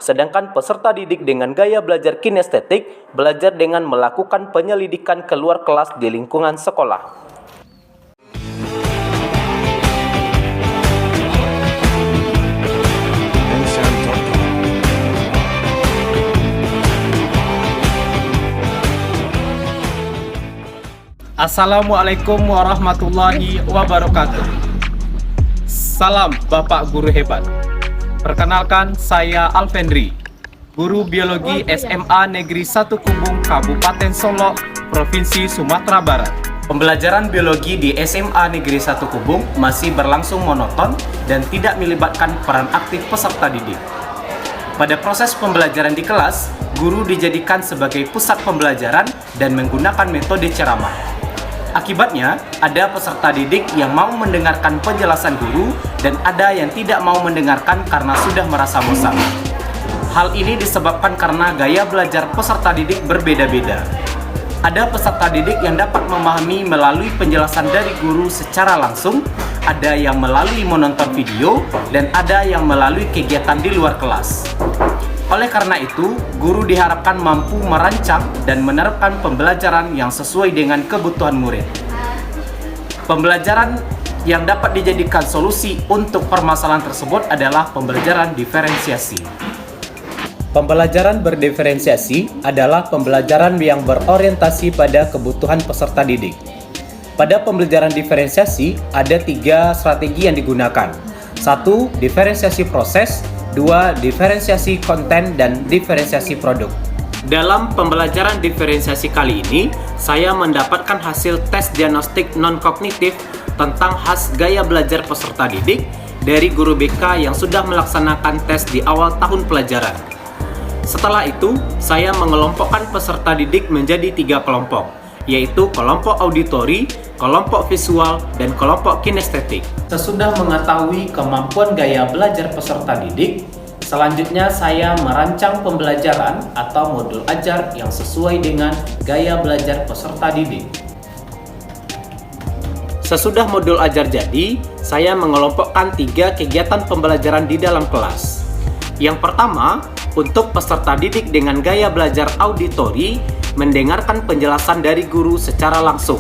Sedangkan peserta didik dengan gaya belajar kinestetik belajar dengan melakukan penyelidikan keluar kelas di lingkungan sekolah. Assalamualaikum warahmatullahi wabarakatuh. Salam Bapak Guru Hebat. Perkenalkan, saya Alvendri, Guru Biologi SMA Negeri 1 Kumbung, Kabupaten Solok, Provinsi Sumatera Barat. Pembelajaran biologi di SMA Negeri 1 Kumbung masih berlangsung monoton dan tidak melibatkan peran aktif peserta didik. Pada proses pembelajaran di kelas, guru dijadikan sebagai pusat pembelajaran dan menggunakan metode ceramah. Akibatnya, ada peserta didik yang mau mendengarkan penjelasan guru dan ada yang tidak mau mendengarkan karena sudah merasa bosan. Hal ini disebabkan karena gaya belajar peserta didik berbeda-beda. Ada peserta didik yang dapat memahami melalui penjelasan dari guru secara langsung, ada yang melalui menonton video, dan ada yang melalui kegiatan di luar kelas. Oleh karena itu, guru diharapkan mampu merancang dan menerapkan pembelajaran yang sesuai dengan kebutuhan murid. Pembelajaran yang dapat dijadikan solusi untuk permasalahan tersebut adalah pembelajaran diferensiasi. Pembelajaran berdiferensiasi adalah pembelajaran yang berorientasi pada kebutuhan peserta didik. Pada pembelajaran diferensiasi, ada 3 strategi yang digunakan. 1. Diferensiasi proses, 2. Diferensiasi konten, dan diferensiasi produk. Dalam pembelajaran diferensiasi kali ini, saya mendapatkan hasil tes diagnostik non-kognitif tentang khas gaya belajar peserta didik dari guru BK yang sudah melaksanakan tes di awal tahun pelajaran. Setelah itu, saya mengelompokkan peserta didik menjadi 3 kelompok, yaitu kelompok auditori, kelompok visual, dan kelompok kinestetik. Sesudah mengetahui kemampuan gaya belajar peserta didik, selanjutnya saya merancang pembelajaran atau modul ajar yang sesuai dengan gaya belajar peserta didik. Sesudah modul ajar jadi, saya mengelompokkan 3 kegiatan pembelajaran di dalam kelas. Yang pertama, untuk peserta didik dengan gaya belajar auditori, mendengarkan penjelasan dari guru secara langsung.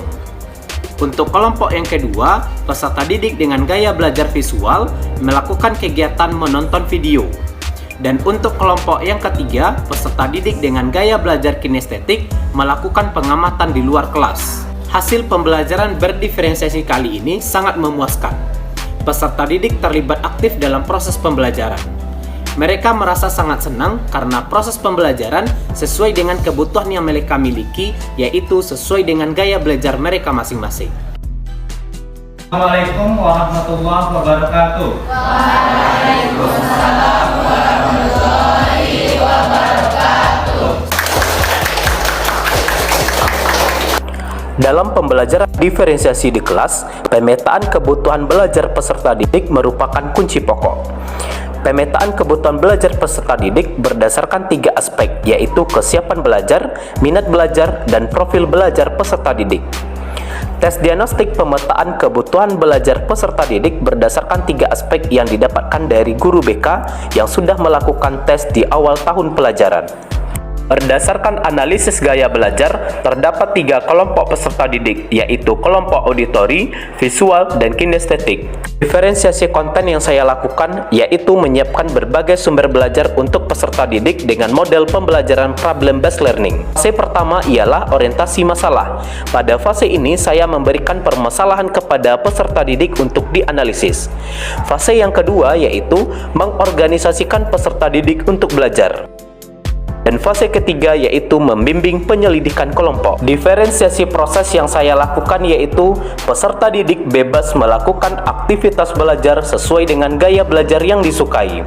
Untuk kelompok yang kedua, peserta didik dengan gaya belajar visual melakukan kegiatan menonton video. Dan untuk kelompok yang ketiga, peserta didik dengan gaya belajar kinestetik melakukan pengamatan di luar kelas. Hasil pembelajaran berdiferensiasi kali ini sangat memuaskan. Peserta didik terlibat aktif dalam proses pembelajaran. Mereka merasa sangat senang karena proses pembelajaran sesuai dengan kebutuhan yang mereka miliki, yaitu sesuai dengan gaya belajar mereka masing-masing. Assalamualaikum warahmatullahi wabarakatuh. Waalaikumsalam warahmatullahi wabarakatuh. Dalam pembelajaran diferensiasi di kelas, pemetaan kebutuhan belajar peserta didik merupakan kunci pokok. Pemetaan kebutuhan belajar peserta didik berdasarkan 3 aspek, yaitu kesiapan belajar, minat belajar, dan profil belajar peserta didik. Tes diagnostik pemetaan kebutuhan belajar peserta didik berdasarkan 3 aspek yang didapatkan dari guru BK yang sudah melakukan tes di awal tahun pelajaran. Berdasarkan analisis gaya belajar, terdapat 3 kelompok peserta didik, yaitu kelompok auditori, visual, dan kinestetik. Diferensiasi konten yang saya lakukan yaitu menyiapkan berbagai sumber belajar untuk peserta didik dengan model pembelajaran problem-based learning. Fase pertama ialah orientasi masalah. Pada fase ini, saya memberikan permasalahan kepada peserta didik untuk dianalisis. Fase yang kedua yaitu mengorganisasikan peserta didik untuk belajar. Dan fase ketiga yaitu membimbing penyelidikan kelompok. Diferensiasi proses yang saya lakukan yaitu peserta didik bebas melakukan aktivitas belajar sesuai dengan gaya belajar yang disukai.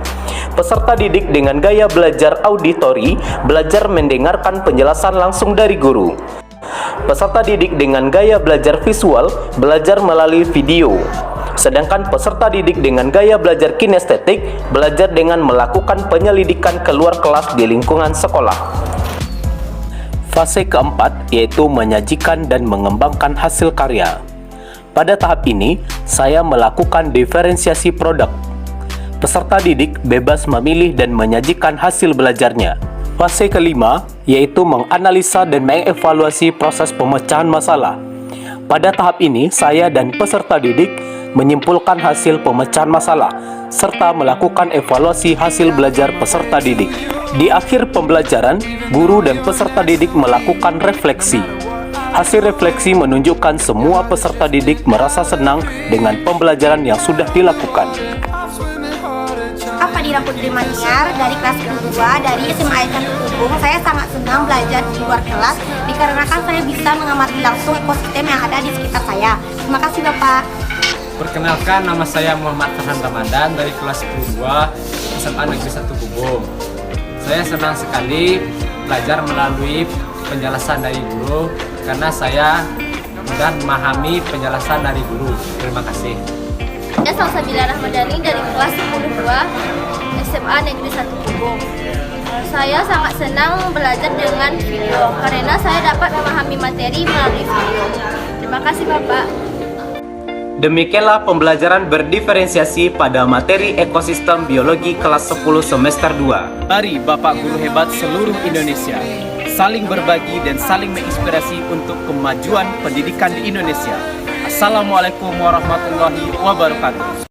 Peserta didik dengan gaya belajar auditori belajar mendengarkan penjelasan langsung dari guru. Peserta didik dengan gaya belajar visual belajar melalui video. Sedangkan peserta didik dengan gaya belajar kinestetik belajar dengan melakukan penyelidikan keluar kelas di lingkungan sekolah. Fase keempat yaitu menyajikan dan mengembangkan hasil karya. Pada tahap ini, saya melakukan diferensiasi produk. Peserta didik bebas memilih dan menyajikan hasil belajarnya. Fase kelima yaitu menganalisa dan mengevaluasi proses pemecahan masalah. Pada tahap ini, saya dan peserta didik menyimpulkan hasil pemecahan masalah serta melakukan evaluasi hasil belajar peserta didik. Di akhir pembelajaran, guru dan peserta didik melakukan refleksi. Hasil refleksi menunjukkan semua peserta didik merasa senang dengan pembelajaran yang sudah dilakukan. Fadila Putri Maniar dari kelas kedua dari SMA Aisyah Tukubung. Saya sangat senang belajar di luar kelas dikarenakan saya bisa mengamati langsung ekosistem yang ada di sekitar saya. Terima kasih Bapak. Perkenalkan, nama saya Muhammad Farhan Ramadan dari kelas 2 SMA Negeri 1 Gubung. Saya senang sekali belajar melalui penjelasan dari guru karena saya mudah memahami penjelasan dari guru. Terima kasih. Saya Salsabila Rahmadani dari kelas 12 SMA Negeri 1 Gubung. Saya sangat senang belajar dengan video karena saya dapat memahami materi melalui video. Terima kasih Bapak. Demikianlah pembelajaran berdiferensiasi pada materi ekosistem biologi kelas 10 semester 2. Mari Bapak Guru hebat seluruh Indonesia saling berbagi dan saling menginspirasi untuk kemajuan pendidikan di Indonesia. Assalamualaikum warahmatullahi wabarakatuh.